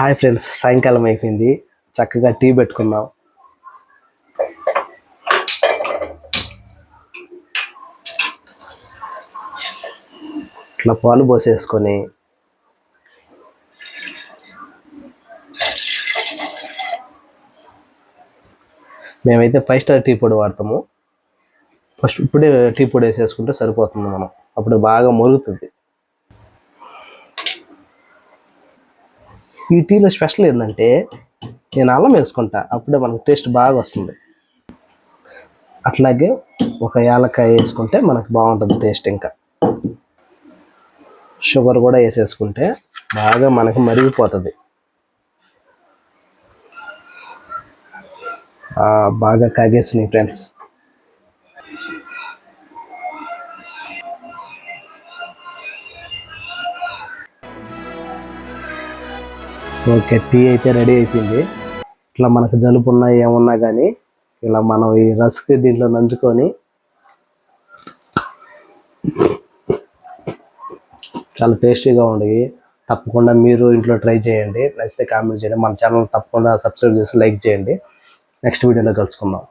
Hi friends, సాయంకాలం అయిపోయింది. చక్కగా టీ పెట్టుకుందాం. ఇట్లా పాలు పోసేసుకొని మేమైతే 5 స్టార్ టీ పొడి వాడతాము. ఇప్పుడే టీ పొడి వేసేసుకుంటే సరిపోతుంది. మనం అప్పుడు బాగా మరుగుతుంది. ఈ టీలో స్పెషల్ ఏంటంటే నేను అల్లం వేసుకుంటా, అప్పుడే మనకు టేస్ట్ బాగా వస్తుంది. అట్లాగే ఒక యాలక్కాయ వేసుకుంటే మనకు బాగుంటుంది టేస్ట్. ఇంకా షుగర్ కూడా వేసేసుకుంటే బాగా మనకు మరిగిపోతుంది. బాగా కాగేసినాయి ఫ్రెండ్స్. ఓకే, టీ అయితే రెడీ అయిపోయింది. ఇట్లా మనకు జలుబు ఉన్నా ఏమున్నా కానీ ఇలా మనం ఈ రస్క్ దీంట్లో నంచుకొని చాలా టేస్టీగా ఉండేవి. తప్పకుండా మీరు ఇంట్లో ట్రై చేయండి. నచ్చితే కామెంట్ చేయండి. మన ఛానల్ తప్పకుండా సబ్స్క్రైబ్ చేసి లైక్ చేయండి. నెక్స్ట్ వీడియోలో కలుసుకుందాం.